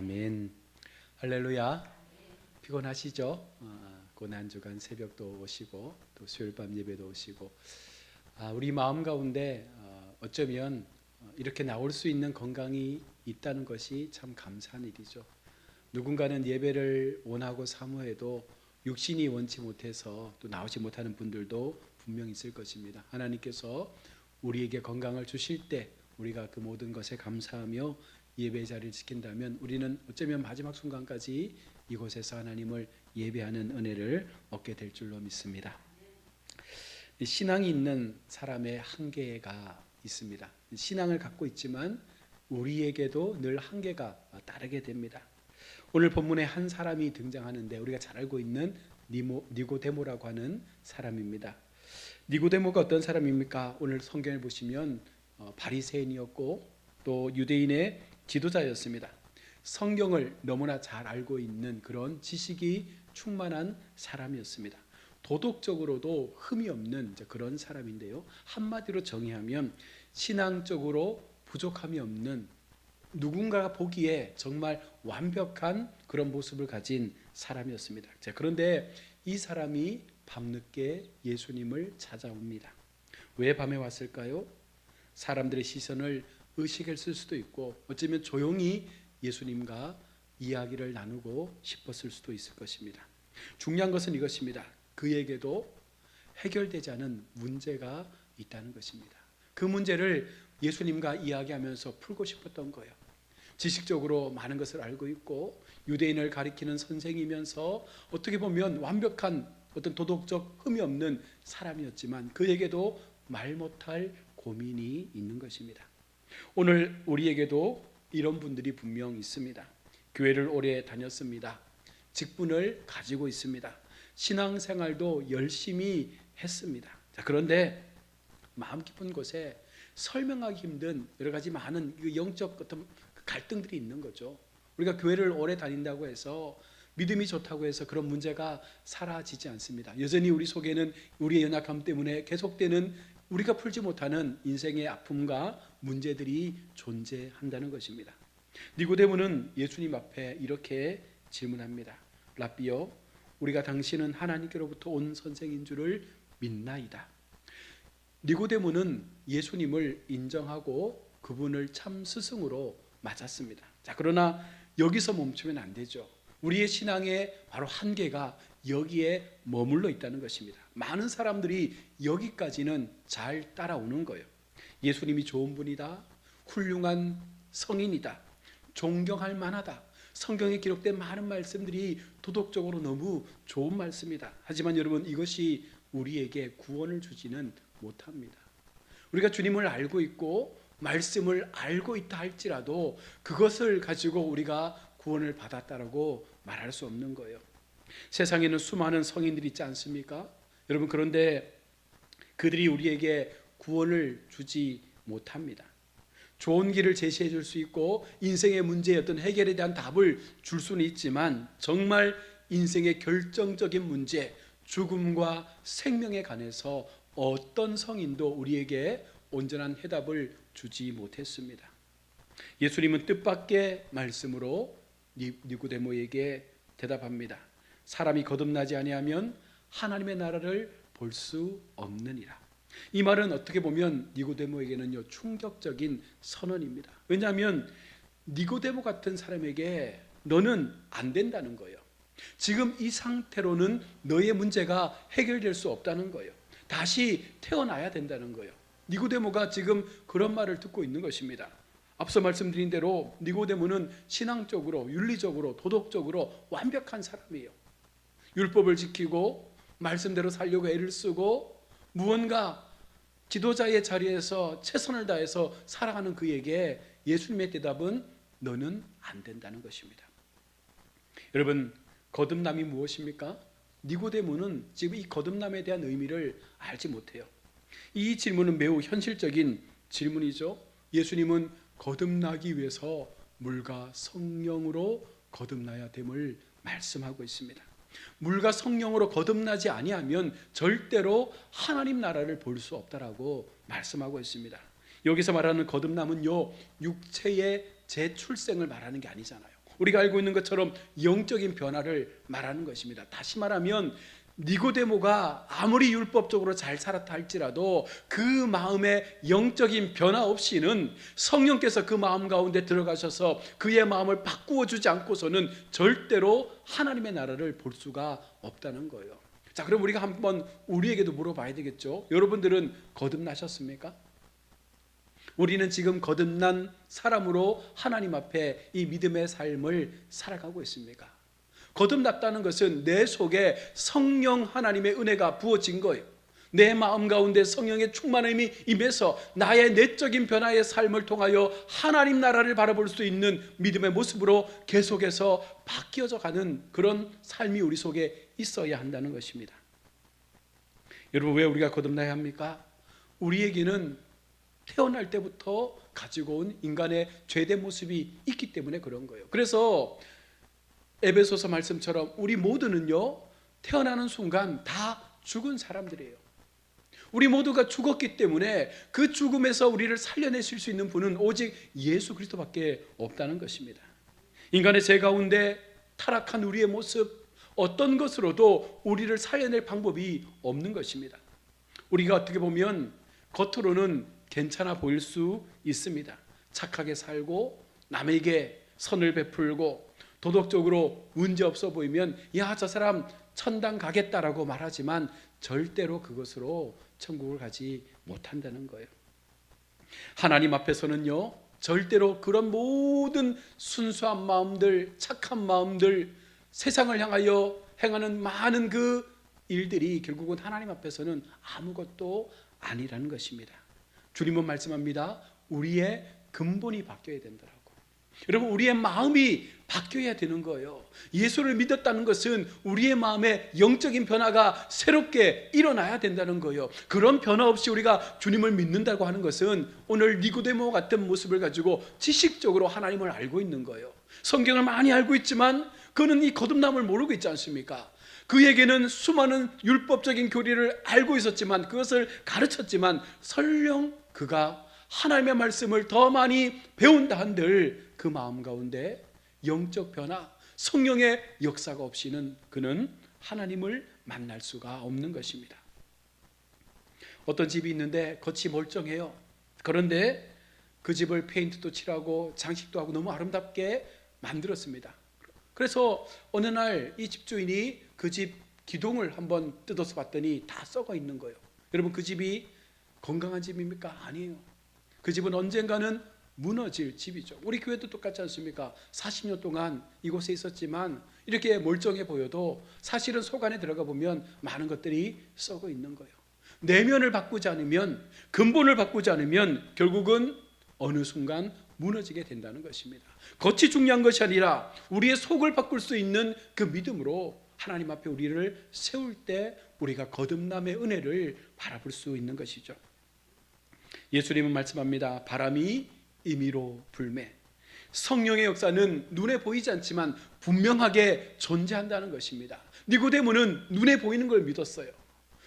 아멘. 할렐루야. 피곤하시죠? 고난 주간 새벽도 오시고 또 수요일 밤 예배도 오시고, 우리 마음 가운데 어쩌면 이렇게 나올 수 있는 건강이 있다는 것이 참 감사한 일이죠. 누군가는 예배를 원하고 사모해도 육신이 원치 못해서 또 나오지 못하는 분들도 분명히 있을 것입니다. 하나님께서 우리에게 건강을 주실 때 우리가 그 모든 것에 감사하며 예배 자리를 지킨다면 우리는 어쩌면 마지막 순간까지 이곳에서 하나님을 예배하는 은혜를 얻게 될 줄로 믿습니다. 신앙이 있는 사람의 한계가 있습니다. 신앙을 갖고 있지만 우리에게도 늘 한계가 따르게 됩니다. 오늘 본문에 한 사람이 등장하는데 우리가 잘 알고 있는 니고데모라고 하는 사람입니다. 니고데모가 어떤 사람입니까? 오늘 성경을 보시면 바리새인이었고 또 유대인의 지도자였습니다. 성경을 너무나 잘 알고 있는 그런 지식이 충만한 사람이었습니다. 도덕적으로도 흠이 없는 그런 사람인데요, 한마디로 정의하면 신앙적으로 부족함이 없는, 누군가가 보기에 정말 완벽한 그런 모습을 가진 사람이었습니다. 그런데 이 사람이 밤늦게 예수님을 찾아옵니다. 왜 밤에 왔을까요? 사람들의 시선을 의식했을 수도 있고 어쩌면 조용히 예수님과 이야기를 나누고 싶었을 수도 있을 것입니다. 중요한 것은 이것입니다. 그에게도 해결되지 않은 문제가 있다는 것입니다. 그 문제를 예수님과 이야기하면서 풀고 싶었던 거예요. 지식적으로 많은 것을 알고 있고 유대인을 가리키는 선생이면서 어떻게 보면 완벽한 어떤 도덕적 흠이 없는 사람이었지만 그에게도 말 못할 고민이 있는 것입니다. 오늘 우리에게도 이런 분들이 분명 있습니다. 교회를 오래 다녔습니다. 직분을 가지고 있습니다. 신앙생활도 열심히 했습니다. 그런데 마음 깊은 곳에 설명하기 힘든 여러 가지 많은 영적 어떤 갈등들이 있는 거죠. 우리가 교회를 오래 다닌다고 해서 믿음이 좋다고 해서 그런 문제가 사라지지 않습니다. 여전히 우리 속에는 우리의 연약함 때문에 계속되는 우리가 풀지 못하는 인생의 아픔과 문제들이 존재한다는 것입니다. 니고데모는 예수님 앞에 이렇게 질문합니다. 랍비여, 우리가 당신은 하나님께로부터 온 선생인 줄을 믿나이다. 니고데모는 예수님을 인정하고 그분을 참 스승으로 맞았습니다. 그러나 여기서 멈추면 안 되죠. 우리의 신앙의 바로 한계가 여기에 머물러 있다는 것입니다. 많은 사람들이 여기까지는 잘 따라오는 거예요. 예수님이 좋은 분이다, 훌륭한 성인이다, 존경할 만하다, 성경에 기록된 많은 말씀들이 도덕적으로 너무 좋은 말씀이다. 하지만 여러분, 이것이 우리에게 구원을 주지는 못합니다. 우리가 주님을 알고 있고 말씀을 알고 있다 할지라도 그것을 가지고 우리가 구원을 받았다라고 말할 수 없는 거예요. 세상에는 수많은 성인들이 있지 않습니까? 여러분, 그런데 그들이 우리에게 구원을 주지 못합니다. 좋은 길을 제시해 줄 수 있고 인생의 문제의 어떤 해결에 대한 답을 줄 수는 있지만 정말 인생의 결정적인 문제, 죽음과 생명에 관해서 어떤 성인도 우리에게 온전한 해답을 주지 못했습니다. 예수님은 뜻밖의 말씀으로 니고데모에게 대답합니다. 사람이 거듭나지 아니하면 하나님의 나라를 볼 수 없느니라. 이 말은 어떻게 보면 니고데모에게는요 충격적인 선언입니다. 왜냐하면 니고데모 같은 사람에게 너는 안 된다는 거예요. 지금 이 상태로는 너의 문제가 해결될 수 없다는 거예요. 다시 태어나야 된다는 거예요. 니고데모가 지금 그런 말을 듣고 있는 것입니다. 앞서 말씀드린 대로 니고데모는 신앙적으로, 윤리적으로, 도덕적으로 완벽한 사람이에요. 율법을 지키고 말씀대로 살려고 애를 쓰고 무언가 지도자의 자리에서 최선을 다해서 살아가는 그에게 예수님의 대답은 너는 안 된다는 것입니다. 여러분, 거듭남이 무엇입니까? 니고데모는 지금 이 거듭남에 대한 의미를 알지 못해요. 이 질문은 매우 현실적인 질문이죠. 예수님은 거듭나기 위해서 물과 성령으로 거듭나야 됨을 말씀하고 있습니다. 물과 성령으로 거듭나지 아니하면 절대로 하나님 나라를 볼 수 없다라고 말씀하고 있습니다. 여기서 말하는 거듭남은요 육체의 재출생을 말하는 게 아니잖아요. 우리가 알고 있는 것처럼 영적인 변화를 말하는 것입니다. 다시 말하면 니고데모가 아무리 율법적으로 잘 살았다 할지라도 그 마음의 영적인 변화 없이는 성령께서 그 마음 가운데 들어가셔서 그의 마음을 바꾸어 주지 않고서는 절대로 하나님의 나라를 볼 수가 없다는 거예요. 자, 그럼 우리가 한번 우리에게도 물어봐야 되겠죠. 여러분들은 거듭나셨습니까? 우리는 지금 거듭난 사람으로 하나님 앞에 이 믿음의 삶을 살아가고 있습니까? 거듭났다는 것은 내 속에 성령 하나님의 은혜가 부어진 거예요. 내 마음 가운데 성령의 충만함이 임해서 나의 내적인 변화의 삶을 통하여 하나님 나라를 바라볼 수 있는 믿음의 모습으로 계속해서 바뀌어져 가는 그런 삶이 우리 속에 있어야 한다는 것입니다. 여러분, 왜 우리가 거듭나야 합니까? 우리에게는 태어날 때부터 가지고 온 인간의 죄된 모습이 있기 때문에 그런 거예요. 그래서 에베소서 말씀처럼 우리 모두는요, 태어나는 순간 다 죽은 사람들이에요. 우리 모두가 죽었기 때문에 그 죽음에서 우리를 살려내실 수 있는 분은 오직 예수 그리스도밖에 없다는 것입니다. 인간의 죄 가운데 타락한 우리의 모습, 어떤 것으로도 우리를 살려낼 방법이 없는 것입니다. 우리가 어떻게 보면 겉으로는 괜찮아 보일 수 있습니다. 착하게 살고 남에게 선을 베풀고 도덕적으로 문제 없어 보이면 야, 저 사람 천당 가겠다라고 말하지만 절대로 그것으로 천국을 가지 못한다는 거예요. 하나님 앞에서는요, 절대로 그런 모든 순수한 마음들, 착한 마음들, 세상을 향하여 행하는 많은 그 일들이 결국은 하나님 앞에서는 아무것도 아니라는 것입니다. 주님은 말씀합니다. 우리의 근본이 바뀌어야 된다라고. 여러분, 우리의 마음이 바뀌어야 되는 거예요. 예수를 믿었다는 것은 우리의 마음에 영적인 변화가 새롭게 일어나야 된다는 거예요. 그런 변화 없이 우리가 주님을 믿는다고 하는 것은 오늘 니고데모 같은 모습을 가지고 지식적으로 하나님을 알고 있는 거예요. 성경을 많이 알고 있지만 그는 이 거듭남을 모르고 있지 않습니까? 그에게는 수많은 율법적인 교리를 알고 있었지만, 그것을 가르쳤지만 설령 그가 하나님의 말씀을 더 많이 배운다 한들 그 마음 가운데 영적 변화, 성령의 역사가 없이는 그는 하나님을 만날 수가 없는 것입니다. 어떤 집이 있는데 겉이 멀쩡해요. 그런데 그 집을 페인트도 칠하고 장식도 하고 너무 아름답게 만들었습니다. 그래서 어느 날 이 집주인이 그 집 기둥을 한번 뜯어서 봤더니 다 썩어 있는 거예요. 여러분, 그 집이 건강한 집입니까? 아니에요. 그 집은 언젠가는 무너질 집이죠. 우리 교회도 똑같지 않습니까? 40년 동안 이곳에 있었지만 이렇게 멀쩡해 보여도 사실은 속 안에 들어가 보면 많은 것들이 썩어 있는 거예요. 내면을 바꾸지 않으면, 근본을 바꾸지 않으면 결국은 어느 순간 무너지게 된다는 것입니다. 겉이 중요한 것이 아니라 우리의 속을 바꿀 수 있는 그 믿음으로 하나님 앞에 우리를 세울 때 우리가 거듭남의 은혜를 바라볼 수 있는 것이죠. 예수님은 말씀합니다. 바람이 임의로 불매. 성령의 역사는 눈에 보이지 않지만 분명하게 존재한다는 것입니다. 니고데모는 눈에 보이는 걸 믿었어요.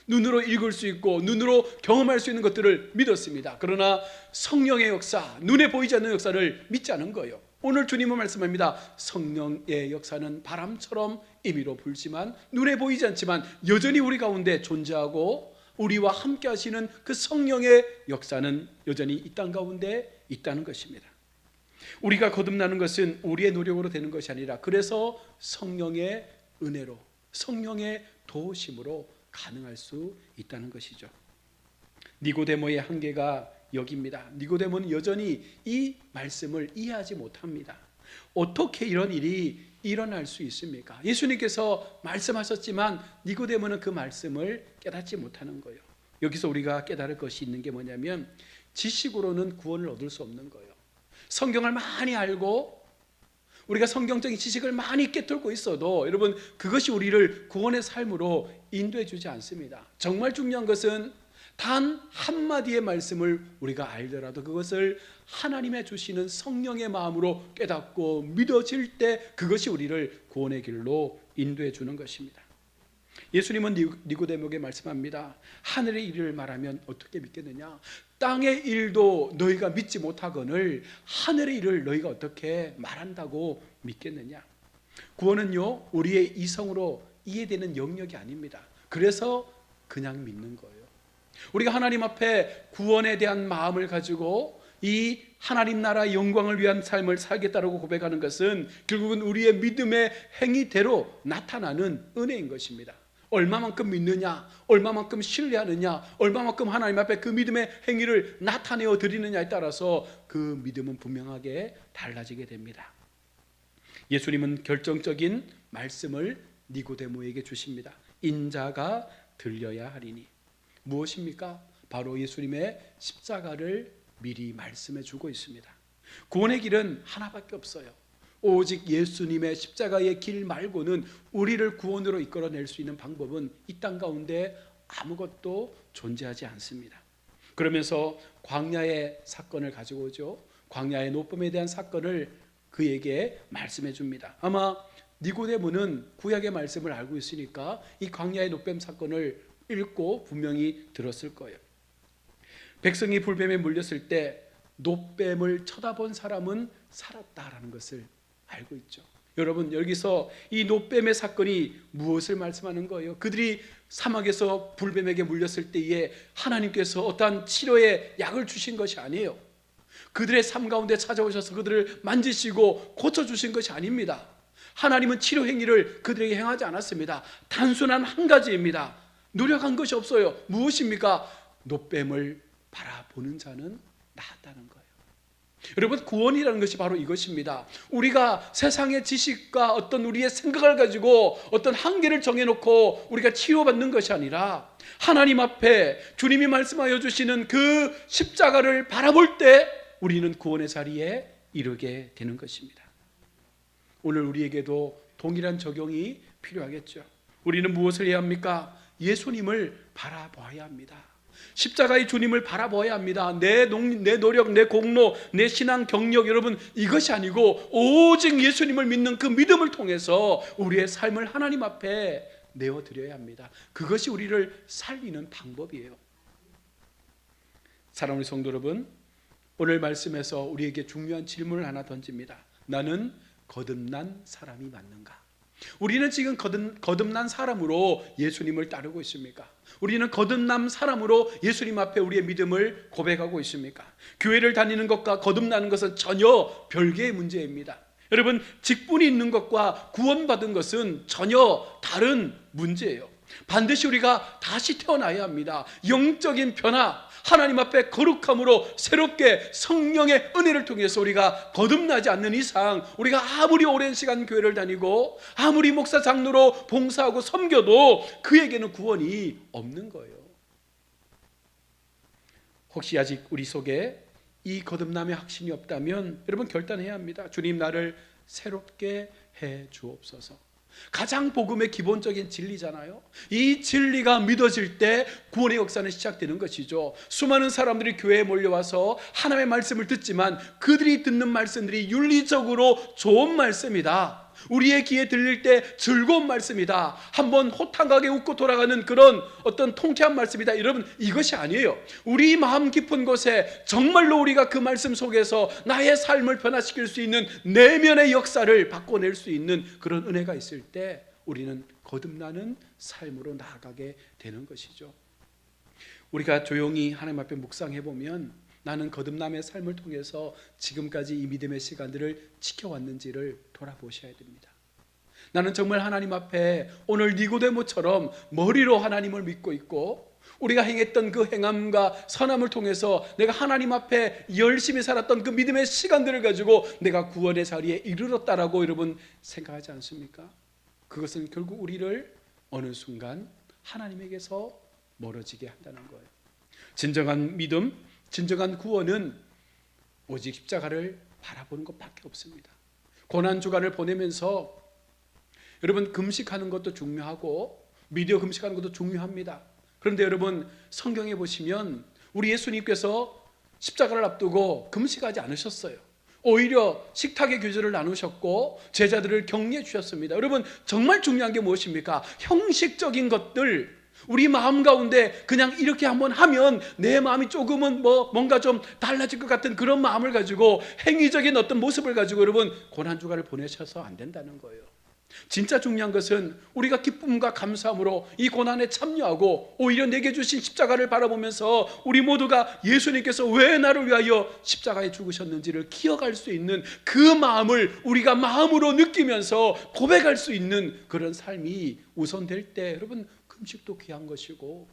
눈으로 읽을 수 있고 눈으로 경험할 수 있는 것들을 믿었습니다. 그러나 성령의 역사, 눈에 보이지 않는 역사를 믿지 않은 거예요. 오늘 주님은 말씀합니다. 성령의 역사는 바람처럼 임의로 불지만, 눈에 보이지 않지만 여전히 우리 가운데 존재하고 우리와 함께 하시는 그 성령의 역사는 여전히 이 땅 가운데 있다는 것입니다. 우리가 거듭나는 것은 우리의 노력으로 되는 것이 아니라 그래서 성령의 은혜로, 성령의 도우심으로 가능할 수 있다는 것이죠. 니고데모의 한계가 여기입니다. 니고데모는 여전히 이 말씀을 이해하지 못합니다. 어떻게 이런 일이 일어날 수 있습니까? 예수님께서 말씀하셨지만 니고데모는 그 말씀을 깨닫지 못하는 거예요. 여기서 우리가 깨달을 것이 있는 게 뭐냐면, 지식으로는 구원을 얻을 수 없는 거예요. 성경을 많이 알고 우리가 성경적인 지식을 많이 깨뚫고 있어도 여러분, 그것이 우리를 구원의 삶으로 인도해 주지 않습니다. 정말 중요한 것은 단 한마디의 말씀을 우리가 알더라도 그것을 하나님의 주시는 성령의 마음으로 깨닫고 믿어질 때 그것이 우리를 구원의 길로 인도해 주는 것입니다. 예수님은 니고데모에게 말씀합니다. 하늘의 일을 말하면 어떻게 믿겠느냐? 땅의 일도 너희가 믿지 못하거늘 하늘의 일을 너희가 어떻게 말한다고 믿겠느냐? 구원은요, 우리의 이성으로 이해되는 영역이 아닙니다. 그래서 그냥 믿는 거예요. 우리가 하나님 앞에 구원에 대한 마음을 가지고 이 하나님 나라의 영광을 위한 삶을 살겠다고 고백하는 것은 결국은 우리의 믿음의 행위대로 나타나는 은혜인 것입니다. 얼마만큼 믿느냐, 얼마만큼 신뢰하느냐, 얼마만큼 하나님 앞에 그 믿음의 행위를 나타내어 드리느냐에 따라서 그 믿음은 분명하게 달라지게 됩니다. 예수님은 결정적인 말씀을 니고데모에게 주십니다. 인자가 들려야 하리니. 무엇입니까? 바로 예수님의 십자가를 미리 말씀해 주고 있습니다. 구원의 길은 하나밖에 없어요. 오직 예수님의 십자가의 길 말고는 우리를 구원으로 이끌어낼 수 있는 방법은 이 땅 가운데 아무것도 존재하지 않습니다. 그러면서 광야의 사건을 가지고 오죠. 광야의 노뱀에 대한 사건을 그에게 말씀해 줍니다. 아마 니고데모는 구약의 말씀을 알고 있으니까 이 광야의 노뱀 사건을 읽고 분명히 들었을 거예요. 백성이 불뱀에 물렸을 때 노뱀을 쳐다본 사람은 살았다라는 것을 알고 있죠. 여러분, 여기서 이 노뱀의 사건이 무엇을 말씀하는 거예요? 그들이 사막에서 불뱀에게 물렸을 때에 하나님께서 어떠한 치료의 약을 주신 것이 아니에요. 그들의 삶 가운데 찾아오셔서 그들을 만지시고 고쳐주신 것이 아닙니다. 하나님은 치료 행위를 그들에게 행하지 않았습니다. 단순한 한 가지입니다. 노력한 것이 없어요. 무엇입니까? 노뱀을 바라보는 자는 나았다는 거예요. 여러분, 구원이라는 것이 바로 이것입니다. 우리가 세상의 지식과 어떤 우리의 생각을 가지고 어떤 한계를 정해놓고 우리가 치유받는 것이 아니라 하나님 앞에 주님이 말씀하여 주시는 그 십자가를 바라볼 때 우리는 구원의 자리에 이르게 되는 것입니다. 오늘 우리에게도 동일한 적용이 필요하겠죠. 우리는 무엇을 해야 합니까? 예수님을 바라봐야 합니다. 십자가의 주님을 바라봐야 합니다. 내 노력, 내 공로, 내 신앙 경력, 여러분, 이것이 아니고 오직 예수님을 믿는 그 믿음을 통해서 우리의 삶을 하나님 앞에 내어드려야 합니다. 그것이 우리를 살리는 방법이에요. 사랑하는 성도 여러분, 오늘 말씀에서 우리에게 중요한 질문을 하나 던집니다. 나는 거듭난 사람이 맞는가? 우리는 지금 거듭난 사람으로 예수님을 따르고 있습니까? 우리는 거듭난 사람으로 예수님 앞에 우리의 믿음을 고백하고 있습니까? 교회를 다니는 것과 거듭나는 것은 전혀 별개의 문제입니다. 여러분, 직분이 있는 것과 구원받은 것은 전혀 다른 문제예요. 반드시 우리가 다시 태어나야 합니다. 영적인 변화, 하나님 앞에 거룩함으로 새롭게 성령의 은혜를 통해서 우리가 거듭나지 않는 이상 우리가 아무리 오랜 시간 교회를 다니고 아무리 목사 장로로 봉사하고 섬겨도 그에게는 구원이 없는 거예요. 혹시 아직 우리 속에 이 거듭남의 확신이 없다면 여러분, 결단해야 합니다. 주님, 나를 새롭게 해 주옵소서. 가장 복음의 기본적인 진리잖아요. 이 진리가 믿어질 때 구원의 역사는 시작되는 것이죠. 수많은 사람들이 교회에 몰려와서 하나님의 말씀을 듣지만 그들이 듣는 말씀들이 윤리적으로 좋은 말씀이다, 우리의 귀에 들릴 때 즐거운 말씀이다, 한번 호탕하게 웃고 돌아가는 그런 어떤 통쾌한 말씀이다, 여러분, 이것이 아니에요. 우리 마음 깊은 곳에 정말로 우리가 그 말씀 속에서 나의 삶을 변화시킬 수 있는 내면의 역사를 바꿔낼 수 있는 그런 은혜가 있을 때 우리는 거듭나는 삶으로 나아가게 되는 것이죠. 우리가 조용히 하나님 앞에 묵상해 보면 나는 거듭남의 삶을 통해서 지금까지 이 믿음의 시간들을 지켜왔는지를 돌아보셔야 됩니다. 나는 정말 하나님 앞에 오늘 니고데모처럼 머리로 하나님을 믿고 있고 우리가 행했던 그 행함과 선함을 통해서 내가 하나님 앞에 열심히 살았던 그 믿음의 시간들을 가지고 내가 구원의 자리에 이르렀다라고 여러분 생각하지 않습니까? 그것은 결국 우리를 어느 순간 하나님에게서 멀어지게 한다는 거예요. 진정한 믿음, 진정한 구원은 오직 십자가를 바라보는 것밖에 없습니다. 고난주간을 보내면서 여러분, 금식하는 것도 중요하고 미디어 금식하는 것도 중요합니다. 그런데 여러분, 성경에 보시면 우리 예수님께서 십자가를 앞두고 금식하지 않으셨어요. 오히려 식탁의 규제를 나누셨고 제자들을 격려해 주셨습니다. 여러분, 정말 중요한 게 무엇입니까? 형식적인 것들, 우리 마음 가운데 그냥 이렇게 한번 하면 내 마음이 조금은 뭔가 좀 달라질 것 같은 그런 마음을 가지고 행위적인 어떤 모습을 가지고 여러분 고난주간을 보내셔서 안 된다는 거예요. 진짜 중요한 것은 우리가 기쁨과 감사함으로 이 고난에 참여하고 오히려 내게 주신 십자가를 바라보면서 우리 모두가 예수님께서 왜 나를 위하여 십자가에 죽으셨는지를 기억할 수 있는 그 마음을 우리가 마음으로 느끼면서 고백할 수 있는 그런 삶이 우선될 때 여러분 금식도 귀한 것이고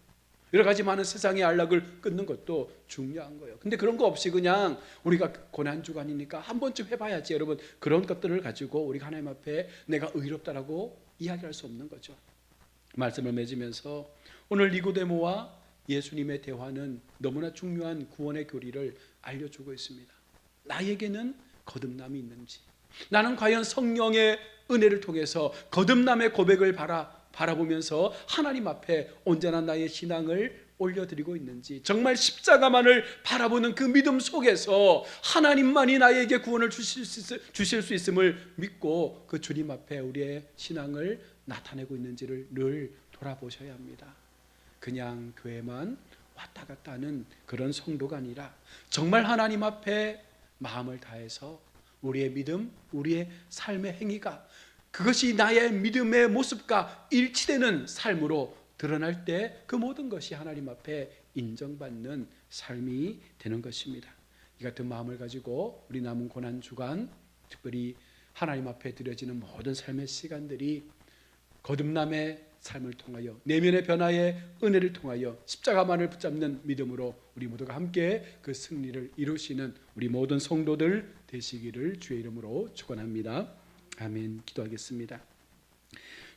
여러 가지 많은 세상의 안락을 끊는 것도 중요한 거예요. 근데 그런 거 없이 그냥 우리가 고난주간이니까 한 번쯤 해봐야지 여러분 그런 것들을 가지고 우리가 하나님 앞에 내가 의롭다라고 이야기할 수 없는 거죠. 말씀을 맺으면서 오늘 니고데모와 예수님의 대화는 너무나 중요한 구원의 교리를 알려주고 있습니다. 나에게는 거듭남이 있는지, 나는 과연 성령의 은혜를 통해서 거듭남의 고백을 바라보면서 하나님 앞에 언제나 나의 신앙을 올려드리고 있는지, 정말 십자가만을 바라보는 그 믿음 속에서 하나님만이 나에게 구원을 주실 수 있음을 믿고 그 주님 앞에 우리의 신앙을 나타내고 있는지를 늘 돌아보셔야 합니다. 그냥 교회만 왔다 갔다 하는 그런 성도가 아니라 정말 하나님 앞에 마음을 다해서 우리의 믿음, 우리의 삶의 행위가 그것이 나의 믿음의 모습과 일치되는 삶으로 드러날 때 그 모든 것이 하나님 앞에 인정받는 삶이 되는 것입니다. 이 같은 마음을 가지고 우리 남은 고난주간 특별히 하나님 앞에 드려지는 모든 삶의 시간들이 거듭남의 삶을 통하여 내면의 변화의 은혜를 통하여 십자가만을 붙잡는 믿음으로 우리 모두가 함께 그 승리를 이루시는 우리 모든 성도들 되시기를 주의 이름으로 축원합니다. 아멘. 기도하겠습니다.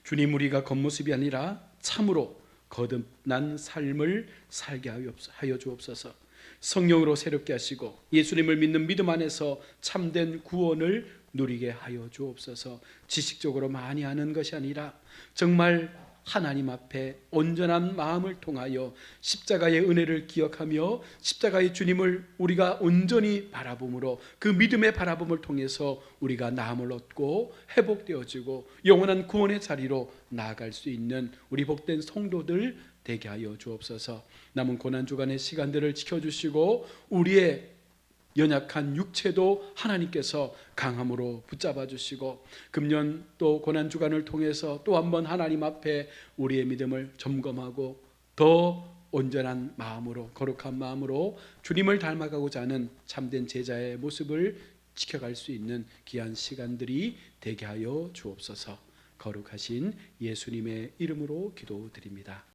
주님, 우리가 겉모습이 아니라 참으로 거듭난 삶을 살게 하여 주옵소서. 성령으로 새롭게 하시고 예수님을 믿는 믿음 안에서 참된 구원을 누리게 하여 주옵소서. 지식적으로 많이 아는 것이 아니라 정말 하나님 앞에 온전한 마음을 통하여 십자가의 은혜를 기억하며 십자가의 주님을 우리가 온전히 바라봄으로 그 믿음의 바라봄을 통해서 우리가 나음을 얻고 회복되어지고 영원한 구원의 자리로 나아갈 수 있는 우리 복된 성도들 되게 하여 주옵소서. 남은 고난주간의 시간들을 지켜주시고 우리의 연약한 육체도 하나님께서 강함으로 붙잡아 주시고 금년 또 고난주간을 통해서 또 한번 하나님 앞에 우리의 믿음을 점검하고 더 온전한 마음으로 거룩한 마음으로 주님을 닮아가고자 하는 참된 제자의 모습을 지켜갈 수 있는 귀한 시간들이 되게 하여 주옵소서. 거룩하신 예수님의 이름으로 기도드립니다.